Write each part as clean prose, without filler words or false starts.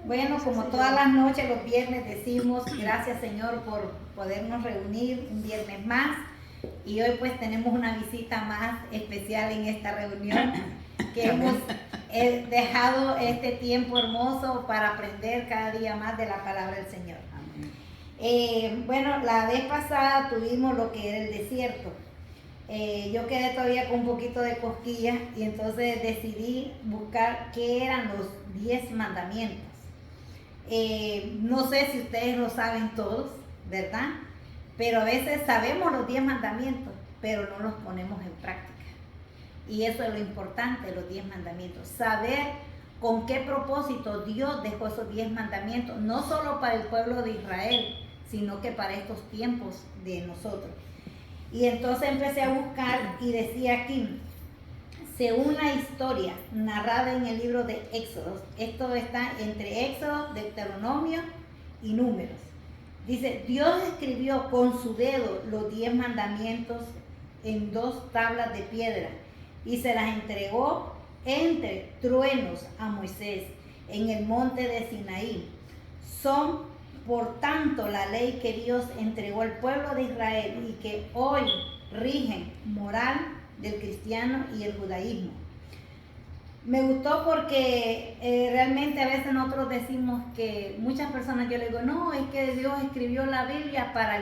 Bueno, como todas las noches, los viernes decimos gracias Señor por podernos reunir un viernes más. Y hoy pues tenemos una visita más especial en esta reunión, que hemos dejado este tiempo hermoso para aprender cada día más de la palabra del Señor. Bueno, la vez pasada tuvimos lo que era el desierto. Yo quedé todavía con un poquito de cosquillas y entonces decidí buscar qué eran los 10 mandamientos. No sé si ustedes lo saben todos, ¿verdad? Pero a veces sabemos los 10 mandamientos, pero no los ponemos en práctica. Y eso es lo importante, los 10 mandamientos. Saber con qué propósito Dios dejó esos 10 mandamientos, no solo para el pueblo de Israel, sino que para estos tiempos de nosotros. Y entonces empecé a buscar y decía aquí, según la historia narrada en el libro de Éxodo, esto está entre Éxodo, Deuteronomio y Números. Dice, Dios escribió con su dedo los 10 mandamientos en 2 tablas de piedra y se las entregó entre truenos a Moisés en el monte de Sinaí. Son por tanto la ley que Dios entregó al pueblo de Israel y que hoy rigen moral del cristiano y el judaísmo. Me gustó porque realmente a veces nosotros decimos que muchas personas, yo le digo, no, es que Dios escribió la Biblia para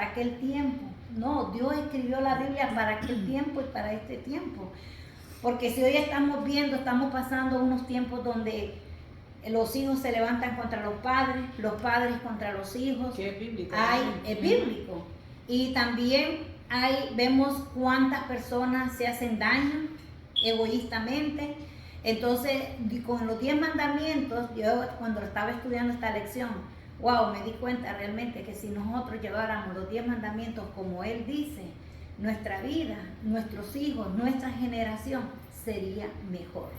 aquel tiempo. No, Dios escribió la Biblia para aquel tiempo y para este tiempo. Porque si hoy estamos pasando unos tiempos donde los hijos se levantan contra los padres contra los hijos. Que es bíblico. Es bíblico. Y también vemos cuántas personas se hacen daño egoístamente. Entonces, con los 10 mandamientos, yo cuando estaba estudiando esta lección, wow, me di cuenta realmente que si nosotros lleváramos los 10 mandamientos como Él dice, nuestra vida, nuestros hijos, nuestra generación sería mejor.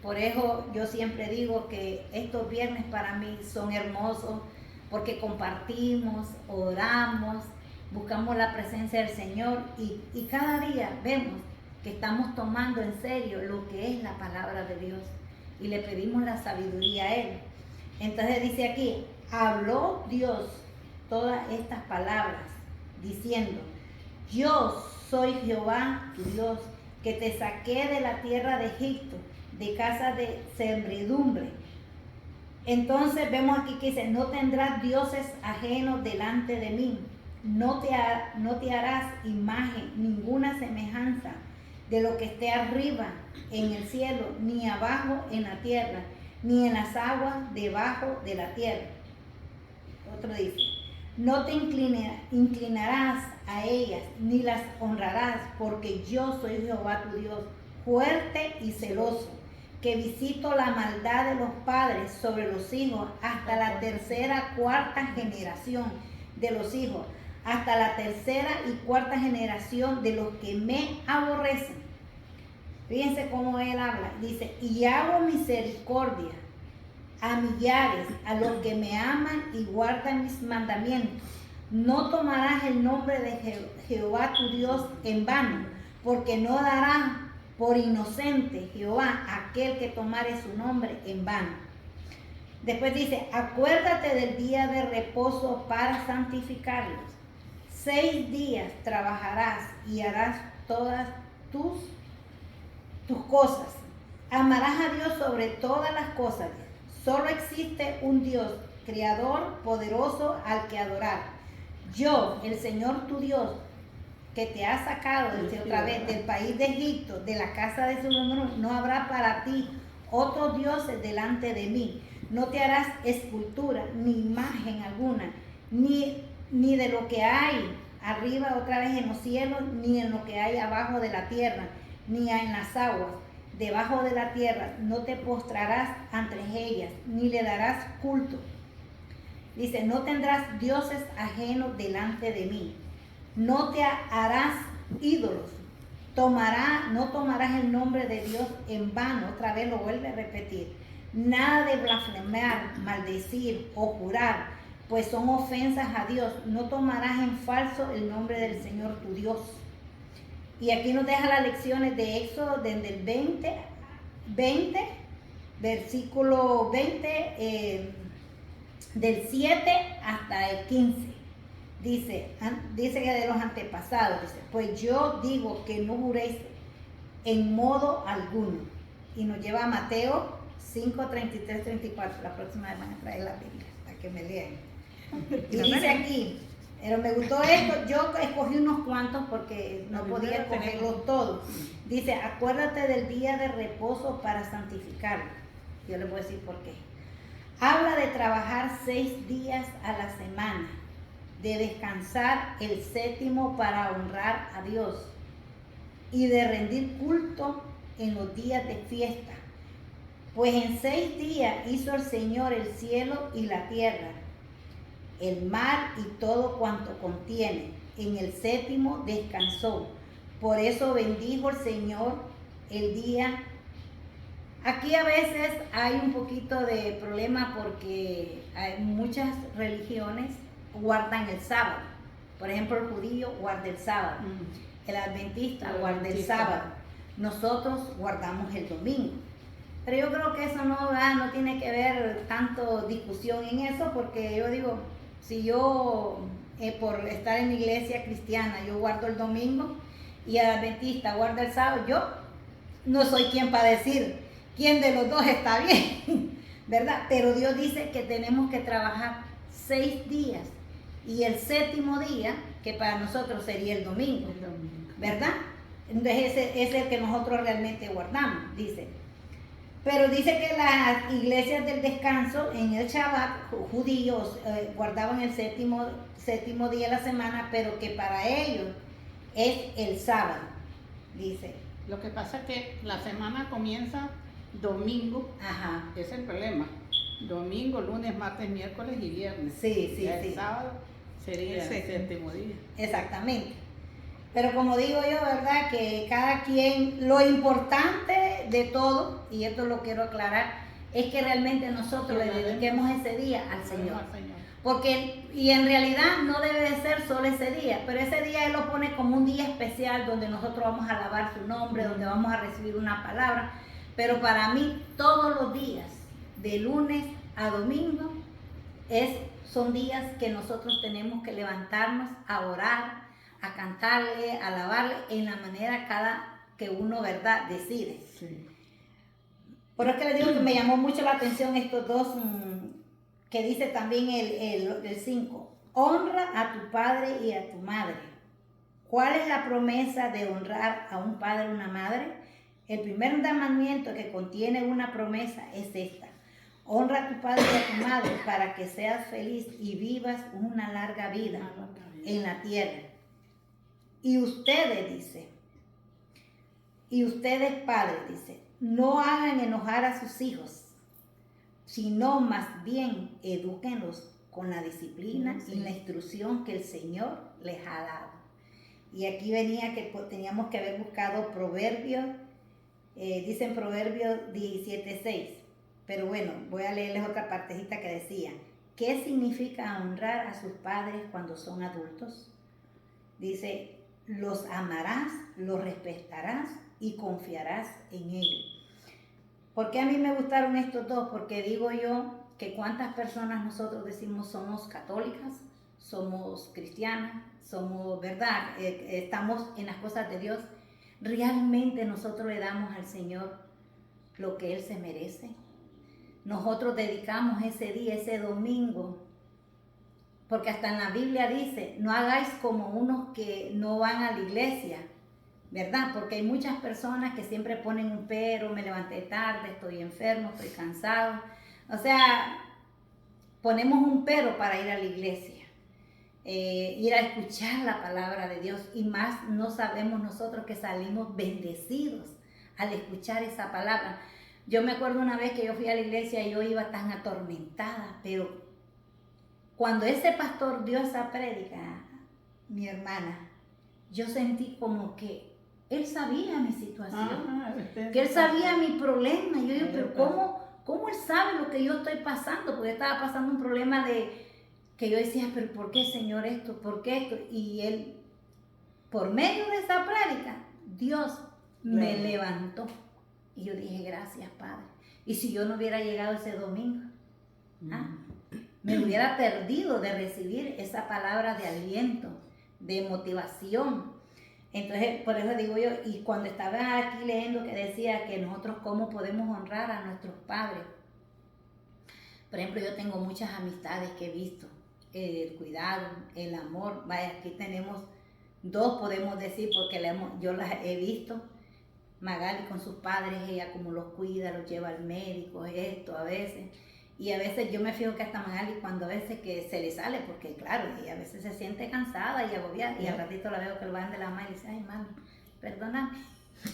Por eso yo siempre digo que estos viernes para mí son hermosos porque compartimos, oramos, buscamos la presencia del Señor y cada día vemos que estamos tomando en serio lo que es la palabra de Dios y le pedimos la sabiduría a Él. Entonces dice aquí, habló Dios todas estas palabras diciendo, yo soy Jehová tu Dios, que te saqué de la tierra de Egipto, de casa de servidumbre. Entonces vemos aquí que dice, no tendrás dioses ajenos delante de mí, no te harás imagen, ninguna semejanza de lo que esté arriba en el cielo, ni abajo en la tierra, ni en las aguas debajo de la tierra. Otro dice, no te inclinarás a ellas, ni las honrarás, porque yo soy Jehová tu Dios, fuerte y celoso, que visito la maldad de los padres sobre los hijos hasta la tercera, cuarta generación de los hijos, hasta la tercera y cuarta generación de los que me aborrecen. Fíjense cómo él habla, dice, y hago misericordia a millares, a los que me aman y guardan mis mandamientos. No tomarás el nombre de Jehová tu Dios en vano, porque no dará por inocente Jehová aquel que tomare su nombre en vano. Después dice, acuérdate del día de reposo para santificarlos. 6 días trabajarás y harás todas tus cosas. Amarás a Dios sobre todas las cosas. Solo existe un Dios, creador, poderoso, al que adorar. Yo, el Señor tu Dios, que te ha sacado otra vez del país de Egipto, de la casa de su nombre, no habrá para ti otros dioses delante de mí. No te harás escultura, ni imagen alguna, ni de lo que hay arriba otra vez en los cielos, ni en lo que hay abajo de la tierra, ni en las aguas debajo de la tierra. No te postrarás ante ellas, ni le darás culto. Dice, no tendrás dioses ajenos delante de mí. No te harás ídolos. No tomarás el nombre de Dios en vano. Otra vez lo vuelve a repetir. Nada de blasfemar, maldecir o jurar, pues son ofensas a Dios. No tomarás en falso el nombre del Señor tu Dios. Y aquí nos deja las lecciones de Éxodo desde el 20 versículo 20, del 7 hasta el 15. Dice que de los antepasados, dice, pues yo digo que no juréis en modo alguno. Y nos lleva a Mateo 5, 33, 34. La próxima vez van a traer la Biblia para que me lean. Y dice aquí, pero me gustó esto, yo escogí unos cuantos porque no podía escogerlos todos. Dice, acuérdate del día de reposo para santificarlo. Yo les voy a decir por qué. Habla de trabajar 6 días a la semana, de descansar el 7º para honrar a Dios y de rendir culto en los días de fiesta. Pues en 6 días hizo el Señor el cielo y la tierra, el mar y todo cuanto contiene. En el 7º descansó. Por eso bendijo el Señor el día. Aquí a veces hay un poquito de problema porque hay muchas religiones guardan el sábado. Por ejemplo, el judío guarda el sábado, el adventista guarda el sábado. Nosotros guardamos el domingo. Pero yo creo que eso no tiene que ver tanto discusión en eso, porque yo digo, si yo por estar en la iglesia cristiana yo guardo el domingo y el adventista guarda el sábado, yo no soy quien para decir quién de los dos está bien, ¿verdad? Pero Dios dice que tenemos que trabajar 6 días y el 7º día, que para nosotros sería el domingo, ¿verdad? Entonces ese es el que nosotros realmente guardamos, dice. Pero dice que las iglesias del descanso en el Shabbat, judíos guardaban el séptimo día de la semana, pero que para ellos es el sábado, dice. Lo que pasa es que la semana comienza domingo, Ajá. Es el problema. Domingo, lunes, martes, miércoles y viernes. Sí. El sábado sería el 7º día. Exactamente. Pero como digo yo, ¿verdad? Que cada quien, lo importante de todo, y esto lo quiero aclarar, es que realmente nosotros le dediquemos ese día al Señor. Porque, y en realidad no debe de ser solo ese día, pero ese día Él lo pone como un día especial donde nosotros vamos a alabar su nombre, donde vamos a recibir una palabra. Pero para mí, todos los días, de lunes a domingo, son días que nosotros tenemos que levantarnos a orar, a cantarle, a alabarle en la manera que uno, ¿verdad?, decide. Sí. Por eso que les digo que me llamó mucho la atención estos dos, que dice también el 5. Honra a tu padre y a tu madre. ¿Cuál es la promesa de honrar a un padre o una madre? El primer mandamiento que contiene una promesa es esta. Honra a tu padre y a tu madre para que seas feliz y vivas una larga vida en la tierra. Y ustedes, padres, dice, no hagan enojar a sus hijos, sino más bien edúquenlos con la disciplina y la instrucción que el Señor les ha dado. Y aquí venía que teníamos que haber buscado Proverbios, dicen Proverbios 17:6, pero bueno, voy a leerles otra partecita que decía, ¿qué significa honrar a sus padres cuando son adultos? Dice, los amarás, los respetarás y confiarás en ellos. ¿Por qué a mí me gustaron estos dos? Porque digo yo que cuántas personas nosotros decimos somos católicas, somos cristianas, somos, ¿verdad? Estamos en las cosas de Dios. ¿Realmente nosotros le damos al Señor lo que Él se merece? Nosotros dedicamos ese día, ese domingo, porque hasta en la Biblia dice, no hagáis como unos que no van a la iglesia, ¿verdad? Porque hay muchas personas que siempre ponen un pero, me levanté tarde, estoy enfermo, estoy cansado. O sea, ponemos un pero para ir a la iglesia, ir a escuchar la palabra de Dios, y más no sabemos nosotros que salimos bendecidos al escuchar esa palabra. Yo me acuerdo una vez que yo fui a la iglesia y yo iba tan atormentada, pero cuando ese pastor dio esa prédica, mi hermana, yo sentí como que él sabía mi situación, que él sabía mi problema. Y yo digo, pero ¿cómo él sabe lo que yo estoy pasando? Porque yo estaba pasando un problema que yo decía, pero ¿por qué, Señor, esto? ¿Por qué esto? Y él, por medio de esa prédica, Dios me levantó. Y yo dije, gracias, Padre. ¿Y si yo no hubiera llegado ese domingo? ¿Ah? Me hubiera perdido de recibir esa palabra de aliento, de motivación. Entonces, por eso digo yo, y cuando estaba aquí leyendo que decía que nosotros cómo podemos honrar a nuestros padres. Por ejemplo, yo tengo muchas amistades que he visto, el cuidado, el amor. Vaya, aquí tenemos dos, podemos decir, porque yo las he visto. Magali con sus padres, ella como los cuida, los lleva al médico, esto a veces. Y a veces yo me fijo que hasta Magali cuando a veces que se le sale, porque claro, ella a veces se siente cansada y agobiada, y al ratito la veo que lo van de la mano y dice, ay mami, perdóname.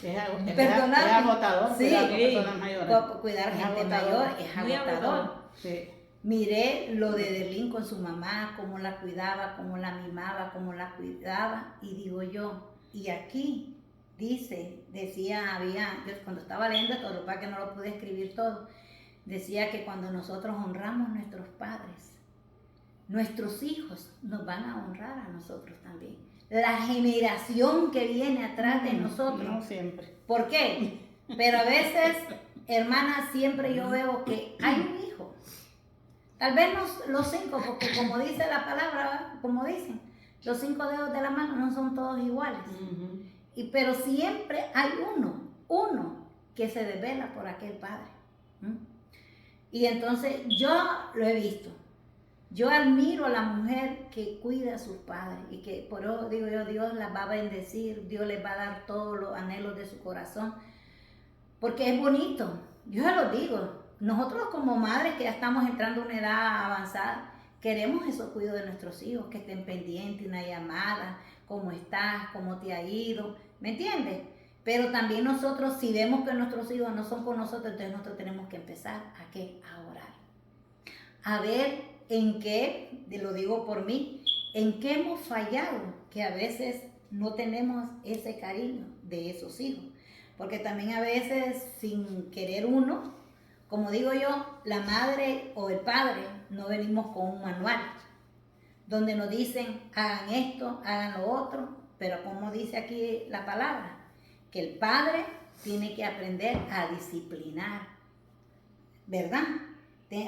Es agotador sí, cuidar a personas mayores. Cuidar gente mayor es agotador. Sí. Miré lo de Derlín con su mamá, cómo la cuidaba, cómo la mimaba, cómo la cuidaba, y digo yo, y aquí yo cuando estaba leyendo esto, lo que no lo pude escribir todo, decía que cuando nosotros honramos a nuestros padres, nuestros hijos nos van a honrar a nosotros también. La generación que viene atrás de nosotros. No siempre. ¿Por qué? Pero a veces, hermana, siempre yo veo que hay un hijo. Tal vez no los 5, porque como dice la palabra, como dicen, los 5 dedos de la mano no son todos iguales. Pero siempre hay uno que se desvela por aquel padre. Y entonces yo lo he visto. Yo admiro a la mujer que cuida a sus padres y que por eso digo yo, Dios las va a bendecir, Dios les va a dar todos los anhelos de su corazón, porque es bonito. Yo se lo digo, nosotros como madres que ya estamos entrando a una edad avanzada, queremos esos cuidados de nuestros hijos, que estén pendientes, una llamada, cómo estás, cómo te ha ido, ¿me entiendes? Pero también nosotros, si vemos que nuestros hijos no son con nosotros, entonces nosotros tenemos que empezar ¿a qué? A orar. A ver en qué, lo digo por mí, en qué hemos fallado, que a veces no tenemos ese cariño de esos hijos. Porque también a veces, sin querer uno, como digo yo, la madre o el padre no venimos con un manual, donde nos dicen, hagan esto, hagan lo otro, pero como dice aquí la palabra, que el padre tiene que aprender a disciplinar, ¿verdad?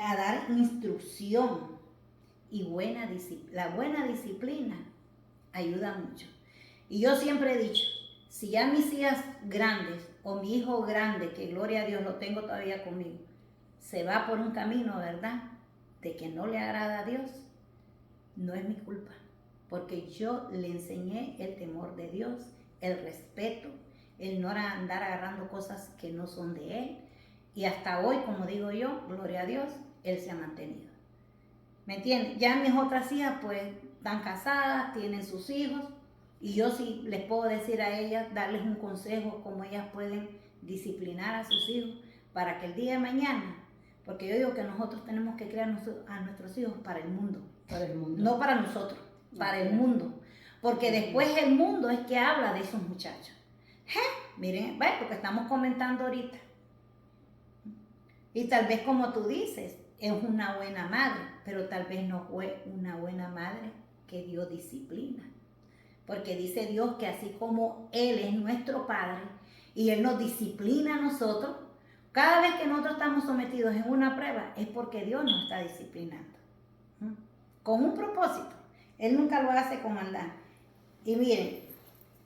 A dar instrucción y la buena disciplina ayuda mucho. Y yo siempre he dicho, si ya mis hijas grandes o mi hijo grande, que gloria a Dios lo tengo todavía conmigo, se va por un camino, ¿verdad?, de que no le agrada a Dios, no es mi culpa, porque yo le enseñé el temor de Dios, el respeto, el no andar agarrando cosas que no son de Él. Y hasta hoy, como digo yo, gloria a Dios, Él se ha mantenido. ¿Me entienden? Ya mis otras hijas pues están casadas, tienen sus hijos, y yo sí les puedo decir a ellas, darles un consejo, cómo ellas pueden disciplinar a sus hijos para que el día de mañana, porque yo digo que nosotros tenemos que criar a nuestros hijos para el mundo. Para el mundo. No para nosotros, para el mundo. Porque después el mundo es que habla de esos muchachos. Miren, porque estamos comentando ahorita. Y tal vez como tú dices, es una buena madre, pero tal vez no fue una buena madre que dio disciplina. Porque dice Dios que así como Él es nuestro Padre y Él nos disciplina a nosotros, cada vez que nosotros estamos sometidos en una prueba es porque Dios nos está disciplinando. Con un propósito. Él nunca lo hace con maldad. Y miren,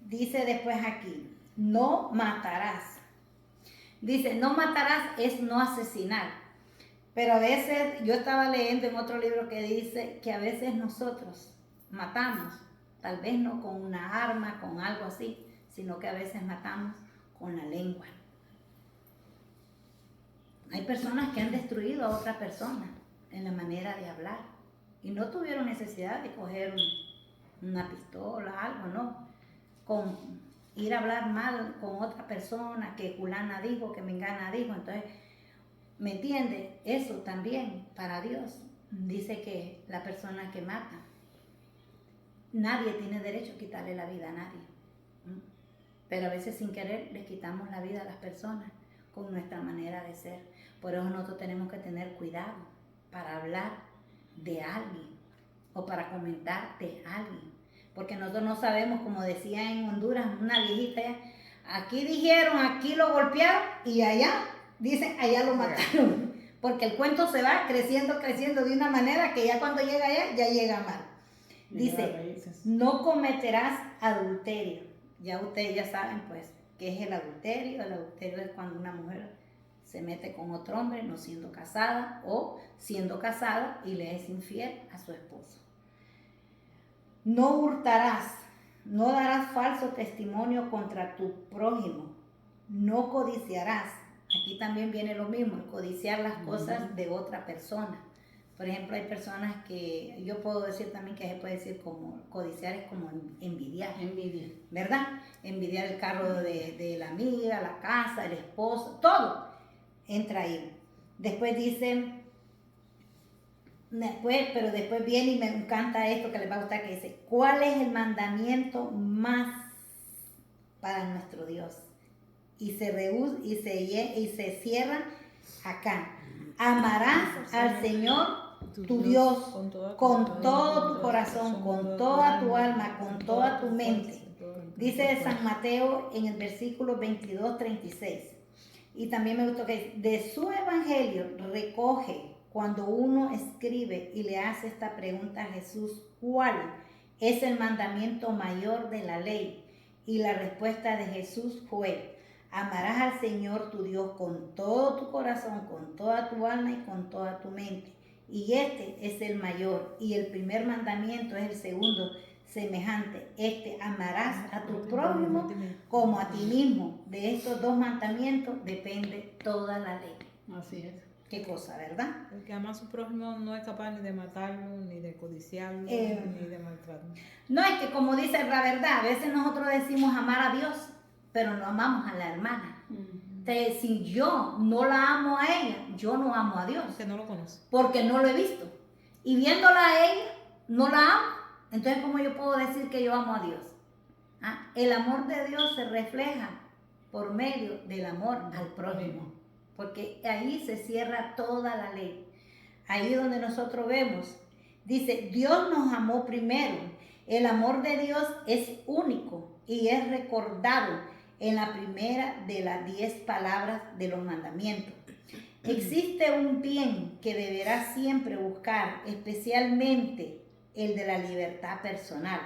dice después aquí, no matarás. Dice, no matarás es no asesinar. Pero a veces, yo estaba leyendo en otro libro que dice que a veces nosotros matamos, tal vez no con una arma, con algo así, sino que a veces matamos con la lengua. Hay personas que han destruido a otra persona en la manera de hablar y no tuvieron necesidad de coger una pistola, algo, no. Con ir a hablar mal con otra persona, que fulana dijo, que mengana dijo. Entonces, ¿me entiende? Eso también para Dios dice que la persona que mata, nadie tiene derecho a quitarle la vida a nadie. Pero a veces sin querer le quitamos la vida a las personas con nuestra manera de ser. Por eso nosotros tenemos que tener cuidado para hablar de alguien o para comentar de alguien. Porque nosotros no sabemos, como decía en Honduras, una viejita, aquí dijeron, aquí lo golpearon y allá dicen, allá lo mataron. Porque el cuento se va creciendo de una manera que ya cuando llega allá, ya llega mal. Dice, no cometerás adulterio. Ya ustedes ya saben, pues, qué es el adulterio. El adulterio es cuando una mujer se mete con otro hombre no siendo casada o siendo casada y le es infiel a su esposo. No hurtarás, no darás falso testimonio contra tu prójimo, no codiciarás. Aquí también viene lo mismo, codiciar las cosas de otra persona. Por ejemplo, hay personas que, yo puedo decir también que se puede decir como, codiciar es como envidiar. Envidia. ¿Verdad? Envidiar el carro de la amiga, la casa, el esposo, todo entra ahí. Después dice, pero después viene y me encanta esto que les va a gustar, que dice, ¿cuál es el mandamiento más para nuestro Dios? Y se cierra acá. Amarás al Señor tu Dios con todo tu corazón, con toda tu alma, con toda tu mente. Dice San Mateo en el versículo 22-36. Y también me gustó que de su evangelio recoge cuando uno escribe y le hace esta pregunta a Jesús, ¿cuál es el mandamiento mayor de la ley? Y la respuesta de Jesús fue, amarás al Señor tu Dios con todo tu corazón, con toda tu alma y con toda tu mente. Y este es el mayor. Y el primer mandamiento es el segundo, semejante. Amarás a tu prójimo como a ti mismo. De estos dos mandamientos depende toda la ley. Así es. Qué cosa, ¿verdad? El que ama a su prójimo no es capaz ni de matarlo, ni de codiciarlo, ni de maltratarlo. No, es que como dice la verdad, a veces nosotros decimos amar a Dios, pero no amamos a la hermana. Entonces, si yo no la amo a ella, yo no amo a Dios. Porque no lo conoce. Porque no lo he visto. Y viéndola a ella, no la amo. Entonces, ¿cómo yo puedo decir que yo amo a Dios? ¿Ah? El amor de Dios se refleja por medio del amor al prójimo. Porque ahí se cierra toda la ley. Ahí donde nosotros vemos, dice, Dios nos amó primero. El amor de Dios es único y es recordado en la primera de las 10 palabras de los mandamientos. Existe un bien que deberás siempre buscar, especialmente el de la libertad personal.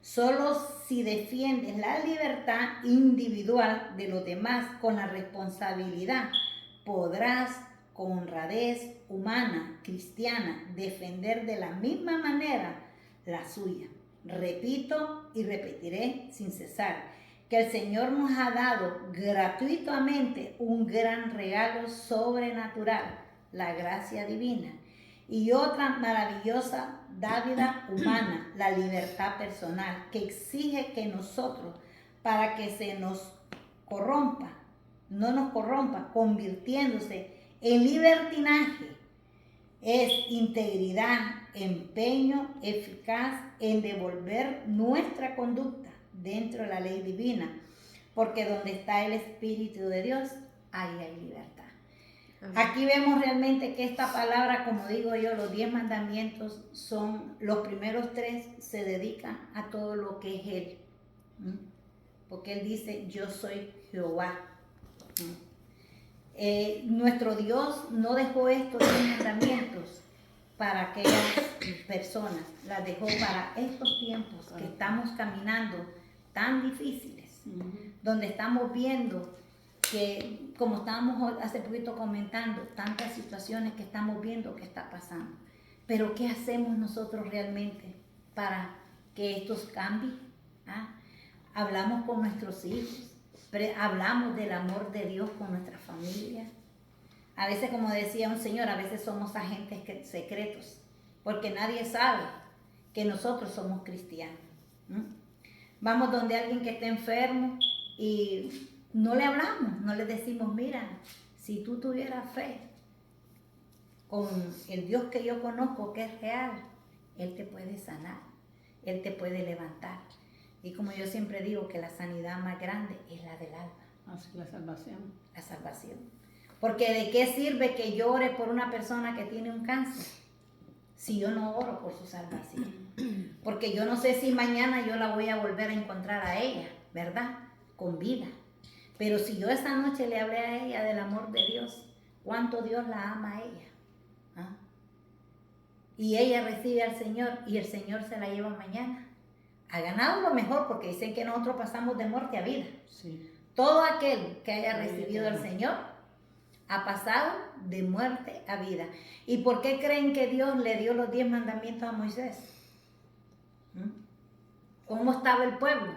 Solo si defiendes la libertad individual de los demás con la responsabilidad, podrás con honradez humana, cristiana, defender de la misma manera la suya. Repito y repetiré sin cesar que el Señor nos ha dado gratuitamente un gran regalo sobrenatural, la gracia divina, y otra maravillosa dádiva humana, la libertad personal, que exige que nosotros, para que se nos corrompa, no nos corrompa, convirtiéndose en libertinaje, es integridad, empeño eficaz en devolver nuestra conducta dentro de la ley divina, porque donde está el Espíritu de Dios, ahí hay libertad. Aquí vemos realmente que esta palabra, como digo yo, los 10 mandamientos son, los primeros 3 se dedican a todo lo que es Él. Porque Él dice, yo soy Jehová. Nuestro Dios no dejó estos 10 mandamientos para aquellas personas, las dejó para estos tiempos que estamos caminando tan difíciles, donde estamos viendo que, como estábamos hace poquito comentando, tantas situaciones que estamos viendo que está pasando. Pero ¿qué hacemos nosotros realmente para que estos cambien? Hablamos con nuestros hijos, hablamos del amor de Dios con nuestra familia. A veces, como decía un señor, a veces somos agentes secretos, porque nadie sabe que nosotros somos cristianos. Vamos donde alguien que esté enfermo y no le hablamos, no le decimos, mira, si tú tuvieras fe con el Dios que yo conozco, que es real, Él te puede sanar, Él te puede levantar. Y como yo siempre digo, que la sanidad más grande es la del alma. Así, la salvación. La salvación. Porque ¿de qué sirve que yo ore por una persona que tiene un cáncer si yo no oro por su salvación? Porque yo no sé si mañana yo la voy a volver a encontrar a ella, ¿verdad? Con vida. Pero si yo esa noche le hablé a ella del amor de Dios, cuánto Dios la ama a ella. ¿Ah? Y ella recibe al Señor y el Señor se la lleva mañana. Ha ganado lo mejor porque dicen que nosotros pasamos de muerte a vida. Sí. Todo aquel que haya recibido al Señor ha pasado de muerte a vida. ¿Y por qué creen que Dios le dio los 10 mandamientos a Moisés? ¿Cómo estaba el pueblo?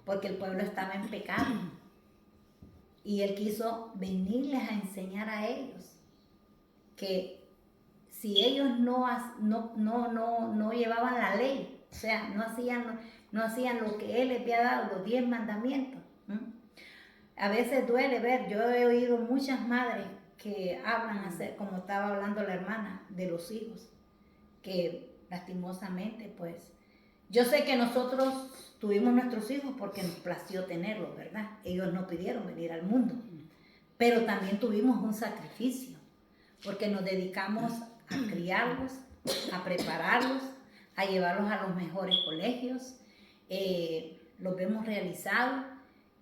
Porque el pueblo estaba en pecado. Y Él quiso venirles a enseñar a ellos que si ellos no llevaban la ley, o sea, no hacían lo que Él les había dado, los 10 mandamientos. A veces duele ver, yo he oído muchas madres que hablan, como estaba hablando la hermana, de los hijos, que lastimosamente, pues, yo sé que nosotros tuvimos nuestros hijos porque nos plació tenerlos, ¿verdad? Ellos no pidieron venir al mundo, pero también tuvimos un sacrificio, porque nos dedicamos a criarlos, a prepararlos, a llevarlos a los mejores colegios, los vemos realizados.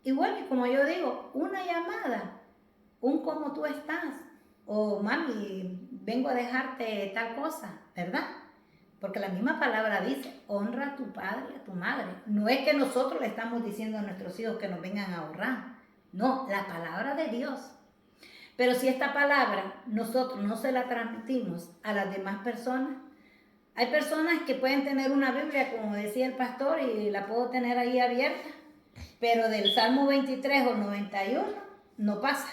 Y bueno, como yo digo, una llamada, un cómo tú estás, o mami, vengo a dejarte tal cosa, ¿verdad? Porque la misma palabra dice, honra a tu padre y a tu madre. No es que nosotros le estamos diciendo a nuestros hijos que nos vengan a ahorrar, no, la palabra de Dios. Pero si esta palabra nosotros no se la transmitimos a las demás personas, hay personas que pueden tener una Biblia, como decía el pastor, y la puedo tener ahí abierta, pero del Salmo 23 o 91 no pasa.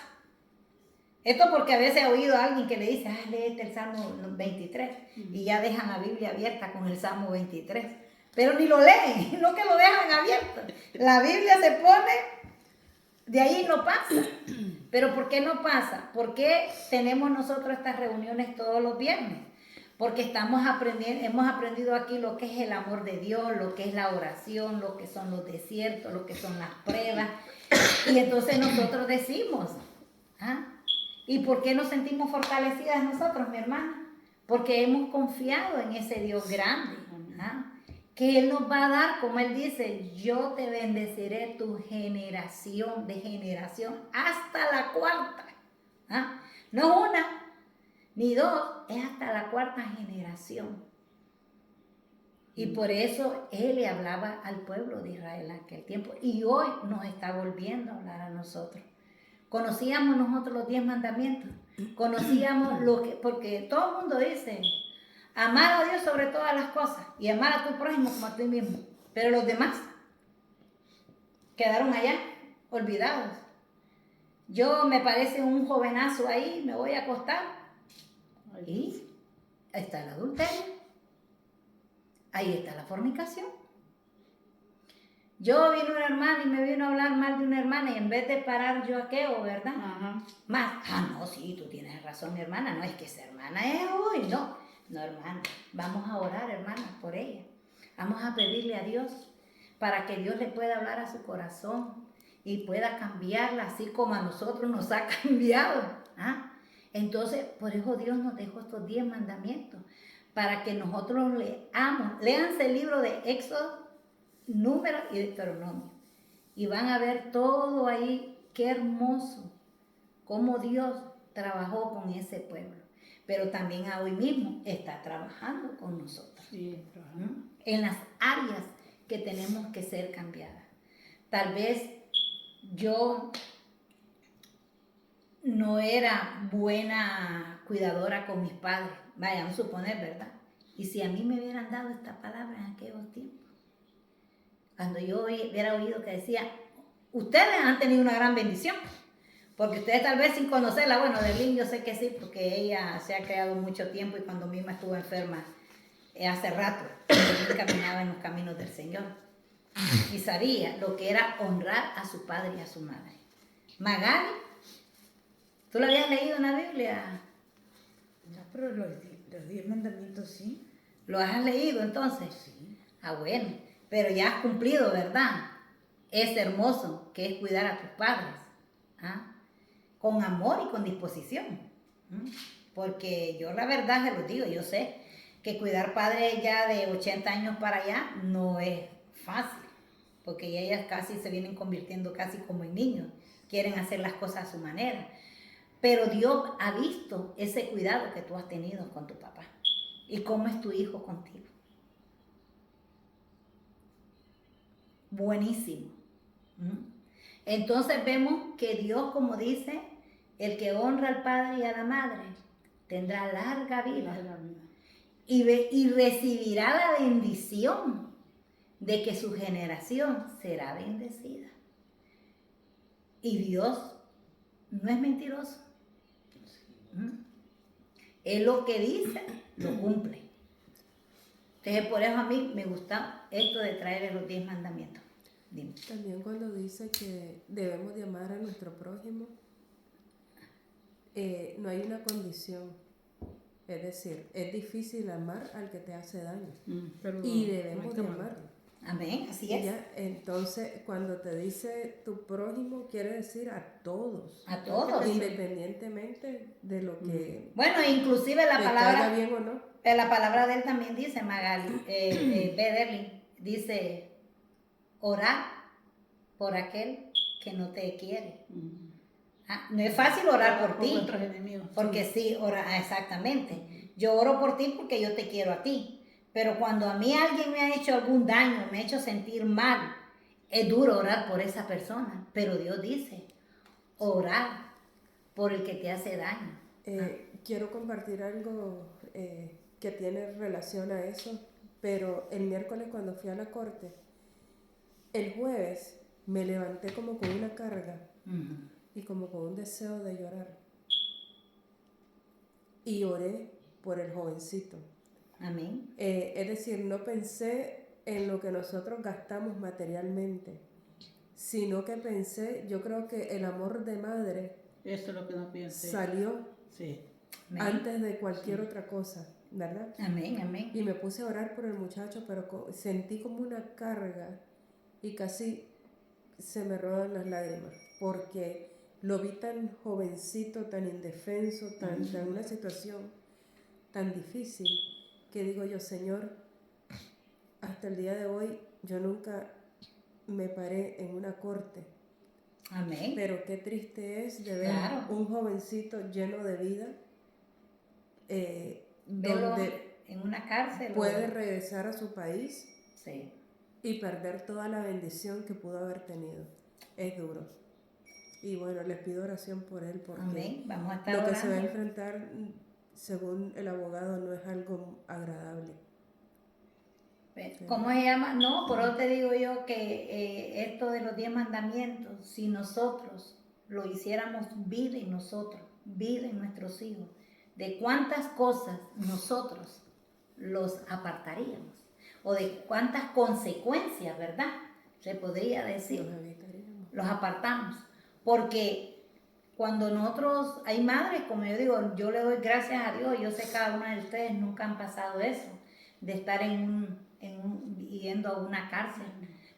Esto porque a veces he oído a alguien que le dice, léete el Salmo 23, y ya dejan la Biblia abierta con el Salmo 23. Pero ni lo leen, no que lo dejan abierto. La Biblia se pone, de ahí no pasa. Pero ¿por qué no pasa? ¿Por qué tenemos nosotros estas reuniones todos los viernes? Porque hemos aprendido aquí lo que es el amor de Dios, lo que es la oración, lo que son los desiertos, lo que son las pruebas. Y entonces nosotros decimos, ¿y por qué nos sentimos fortalecidas nosotros, mi hermana? Porque hemos confiado en ese Dios grande, que Él nos va a dar, como Él dice, yo te bendeciré tu generación de generación hasta la cuarta. No una, ni dos, es hasta la cuarta generación. Y por eso Él le hablaba al pueblo de Israel en aquel tiempo. Y hoy nos está volviendo a hablar a nosotros. Conocíamos nosotros los 10 mandamientos. Conocíamos porque todo el mundo dice, amar a Dios sobre todas las cosas y amar a tu prójimo como a ti mismo. Pero los demás quedaron allá, olvidados. Yo me parece un jovenazo ahí, me voy a acostar. Y ahí está el adulterio, ahí está la fornicación. Yo vino una hermana y me vino a hablar mal de una hermana y en vez de parar yo aquello, ¿verdad? Más, no, sí, tú tienes razón, mi hermana, no es que esa hermana es hoy, no, hermana, vamos a orar, hermana, por ella. Vamos a pedirle a Dios para que Dios le pueda hablar a su corazón y pueda cambiarla así como a nosotros nos ha cambiado. Entonces, por eso Dios nos dejó estos 10 mandamientos, para que nosotros leamos. Léanse el libro de Éxodo, Números y Deuteronomio. Y van a ver todo ahí, qué hermoso, cómo Dios trabajó con ese pueblo. Pero también hoy mismo está trabajando con nosotros. Sí, en las áreas que tenemos que ser cambiadas. Tal vez yo no era buena cuidadora con mis padres, vamos a suponer, ¿verdad? Y si a mí me hubieran dado esta palabra en aquellos tiempos, cuando yo hubiera oído que decía, ustedes han tenido una gran bendición, porque ustedes tal vez sin conocerla, bueno, de Lynn yo sé que sí, porque ella se ha creado mucho tiempo y cuando misma estuvo enferma hace rato, yo caminaba en los caminos del Señor y sabía lo que era honrar a su padre y a su madre. Magali, ¿tú lo habías leído en la Biblia? No, pero los 10 mandamientos sí. ¿Lo has leído entonces? Sí. Bueno, pero ya has cumplido, ¿verdad? Es hermoso que es cuidar a tus padres, con amor y con disposición. Porque yo la verdad se lo digo, yo sé que cuidar padres ya de 80 años para allá no es fácil, porque ya ellas casi se vienen convirtiendo casi como en niños. quieren hacer las cosas a su manera. Pero Dios ha visto ese cuidado que tú has tenido con tu papá y cómo es tu hijo contigo. Buenísimo. Entonces vemos que Dios, como dice, el que honra al padre y a la madre tendrá larga vida y recibirá la bendición de que su generación será bendecida. Y Dios no es mentiroso. Él lo que dice, lo cumple. Entonces, por eso a mí me gusta esto de traer los 10 mandamientos. Dime. También cuando dice que debemos de amar a nuestro prójimo, no hay una condición. Es decir, es difícil amar al que te hace daño. Pero Y debemos de amarlo. Amén, así es. Ya, entonces, cuando te dice tu prójimo, quiere decir a todos. A todos. Independientemente de lo que Bueno, inclusive la te palabra, caiga bien o no. la palabra de él también dice, Magali, Bederly, dice, orar por aquel que no te quiere. No es fácil orar por ti, nuestros enemigos. porque sí, exactamente. Yo oro por ti porque yo te quiero a ti. Pero cuando a mí alguien me ha hecho algún daño, me ha hecho sentir mal, es duro orar por esa persona. Pero Dios dice, orar por el que te hace daño. Quiero compartir algo que tiene relación a eso, pero el miércoles cuando fui a la corte, el jueves me levanté como con una carga y como con un deseo de llorar. Y oré por el jovencito. Amén. Es decir, no pensé en lo que nosotros gastamos materialmente, sino que pensé, yo creo que el amor de madre Eso es lo que no pienso. salió Sí. Amén. antes de cualquier otra cosa, ¿verdad? Amén, amén. Y me puse a orar por el muchacho, pero sentí como una carga y casi se me rodan las lágrimas, porque lo vi tan jovencito, tan indefenso, tan en una situación tan difícil, que digo yo, Señor, hasta el día de hoy yo nunca me paré en una corte. Amén. Pero qué triste es de ver Claro. un jovencito lleno de vida, Verlo donde en una cárcel. puede regresar a su país Sí. y perder toda la bendición que pudo haber tenido. Es duro. Y bueno, les pido oración por él, porque Amén. Vamos a estar lo que orando. se va a enfrentar, según el abogado, no es algo agradable. ¿Cómo se llama? No, por eso te digo yo que esto de los 10 mandamientos, si nosotros lo hiciéramos vida en nosotros, vida en nuestros hijos, de cuántas cosas nosotros los apartaríamos, o de cuántas consecuencias, ¿verdad? Se podría decir, Los evitaríamos. los apartamos, porque cuando nosotros, hay madres, como yo digo, yo le doy gracias a Dios, yo sé que cada una de ustedes nunca han pasado eso, de estar yendo a una cárcel,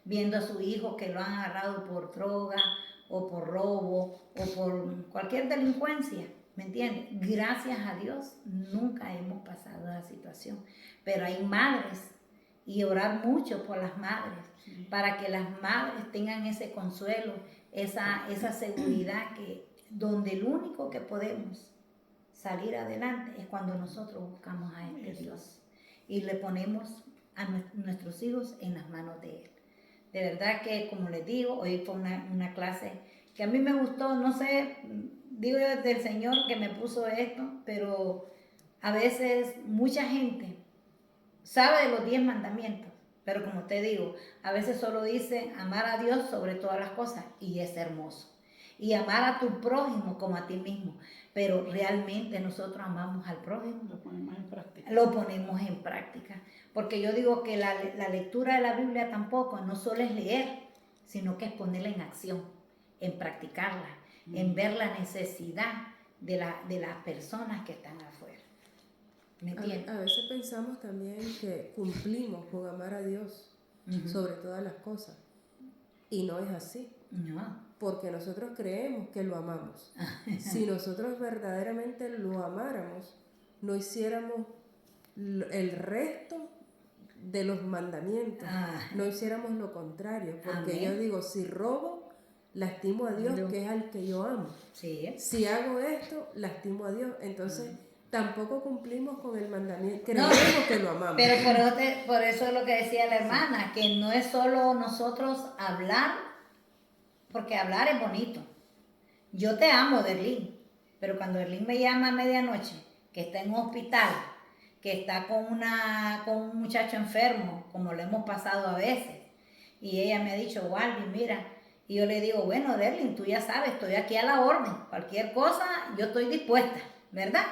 viendo a su hijo que lo han agarrado por droga, o por robo, o por cualquier delincuencia, ¿me entiendes? Gracias a Dios nunca hemos pasado esa situación, pero hay madres, y orar mucho por las madres, para que las madres tengan ese consuelo, esa seguridad, que donde el único que podemos salir adelante es cuando nosotros buscamos a este Dios y le ponemos a nuestros hijos en las manos de Él. De verdad que, como les digo, hoy fue una clase que a mí me gustó, no sé, digo yo del Señor que me puso esto, pero a veces mucha gente sabe de los 10 mandamientos, pero como te digo, a veces solo dice amar a Dios sobre todas las cosas, y es hermoso. Y amar a tu prójimo como a ti mismo, pero realmente nosotros amamos al prójimo. Lo ponemos en práctica. Lo ponemos en práctica, porque yo digo que la lectura de la Biblia tampoco no solo es leer, sino que es ponerla en acción, en practicarla, en ver la necesidad de las personas que están afuera. ¿Me entiendes? A veces pensamos también que cumplimos con amar a Dios sobre todas las cosas, y no es así. No. Porque nosotros creemos que lo amamos. Si nosotros verdaderamente lo amáramos, no hiciéramos el resto de los mandamientos, no hiciéramos lo contrario. Porque Amén. yo digo, si robo, lastimo a Dios, Dios. que es al que yo amo. Sí. Si hago esto, lastimo a Dios. Entonces, tampoco cumplimos con el mandamiento. No, Creemos que lo amamos. Pero por eso es lo que decía la hermana, que no es solo nosotros hablar, porque hablar es bonito. Yo te amo, Derlín, pero cuando Derlín me llama a medianoche, que está en un hospital, que está con un muchacho enfermo, como lo hemos pasado a veces, y ella me ha dicho, Waldy, mira, y yo le digo, bueno, Derlín, tú ya sabes, estoy aquí a la orden, cualquier cosa, yo estoy dispuesta, ¿verdad?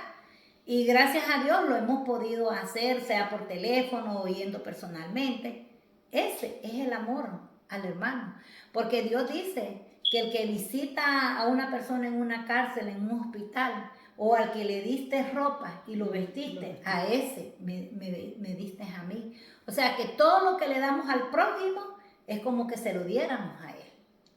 Y gracias a Dios lo hemos podido hacer, sea por teléfono o yendo personalmente. Ese es el amor al hermano, porque Dios dice que el que visita a una persona en una cárcel, en un hospital, o al que le diste ropa y lo vestiste, a ese me diste a mí. O sea que todo lo que le damos al prójimo es como que se lo diéramos a él.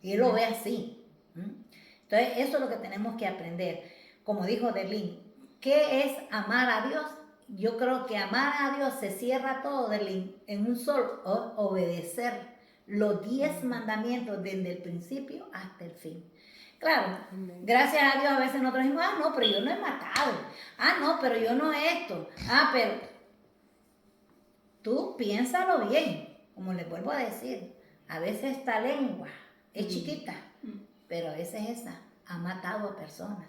Y él lo ve así. Entonces eso es lo que tenemos que aprender. Como dijo Derlín, ¿qué es amar a Dios? Yo creo que amar a Dios se cierra todo, Derlín, en un solo, obedecer los 10 mandamientos desde el principio hasta el fin. Claro, gracias a Dios a veces nosotros decimos, no, pero yo no he matado, no, pero yo no esto, pero tú piénsalo bien, como les vuelvo a decir, a veces esta lengua es chiquita, pero a veces esa ha matado a personas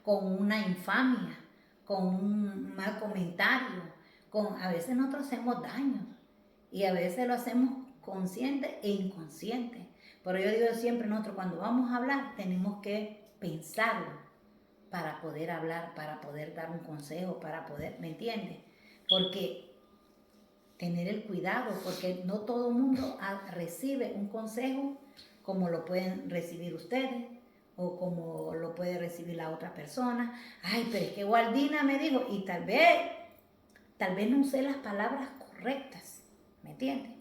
con una infamia, con un mal comentario, a veces nosotros hacemos daño y a veces lo hacemos consciente e inconsciente. Pero yo digo siempre, nosotros cuando vamos a hablar tenemos que pensarlo para poder hablar, para poder dar un consejo, para poder, ¿me entiendes? Porque tener el cuidado, porque no todo el mundo recibe un consejo como lo pueden recibir ustedes o como lo puede recibir la otra persona. Ay, pero es que Waldina me dijo, y tal vez no usé las palabras correctas, ¿me entiendes?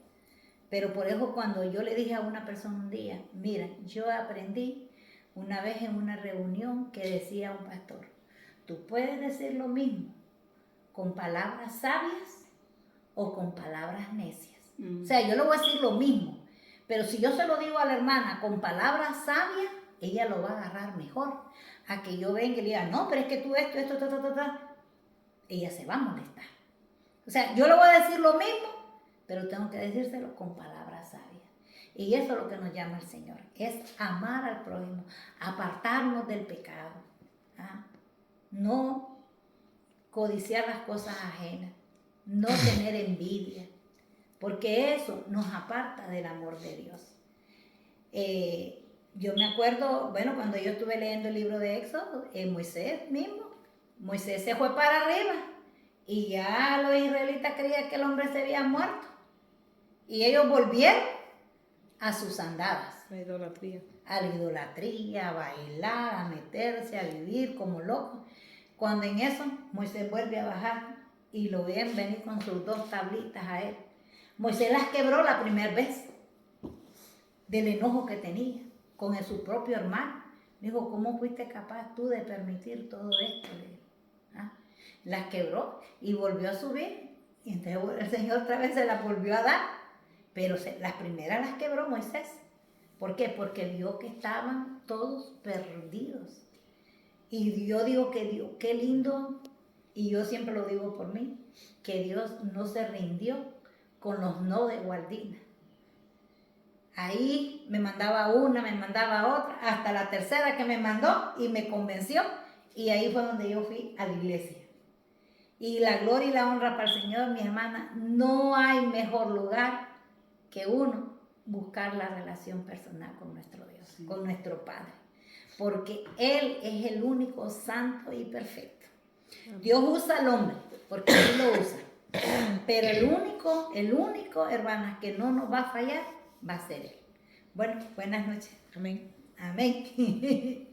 Pero por eso cuando yo le dije a una persona un día, mira, yo aprendí una vez en una reunión que decía un pastor, tú puedes decir lo mismo con palabras sabias o con palabras necias. O sea, yo le voy a decir lo mismo, pero si yo se lo digo a la hermana con palabras sabias, ella lo va a agarrar mejor. A que yo venga y le diga, no, pero es que tú esto, ella se va a molestar. O sea, yo le voy a decir lo mismo, pero tengo que decírselo con palabras sabias. Y eso es lo que nos llama el Señor, es amar al prójimo, apartarnos del pecado, no codiciar las cosas ajenas, no tener envidia, porque eso nos aparta del amor de Dios. Yo me acuerdo, bueno, cuando yo estuve leyendo el libro de Éxodo, Moisés se fue para arriba y ya los israelitas creían que el hombre se había muerto. Y ellos volvieron a sus andadas. La idolatría. A la idolatría, a bailar, a meterse, a vivir como locos. Cuando en eso Moisés vuelve a bajar y lo ven venir con sus 2 tablitas a él. Moisés las quebró la primera vez del enojo que tenía con su propio hermano. Dijo, ¿cómo fuiste capaz tú de permitir todo esto? Las quebró y volvió a subir. Y entonces el Señor otra vez se las volvió a dar. Pero las primeras las quebró Moisés. ¿Por qué? Porque vio que estaban todos perdidos. Y yo digo que Dios, qué lindo, y yo siempre lo digo por mí, que Dios no se rindió con los no de Waldina. Ahí me mandaba una, me mandaba otra, hasta la tercera que me mandó y me convenció. Y ahí fue donde yo fui a la iglesia. Y la gloria y la honra para el Señor, mi hermana, no hay mejor lugar que uno buscar la relación personal con nuestro Dios, con nuestro Padre, porque Él es el único santo y perfecto. Dios usa al hombre, porque Él lo usa, pero el único, hermanas, que no nos va a fallar, va a ser Él. Bueno, buenas noches. Amén. Amén.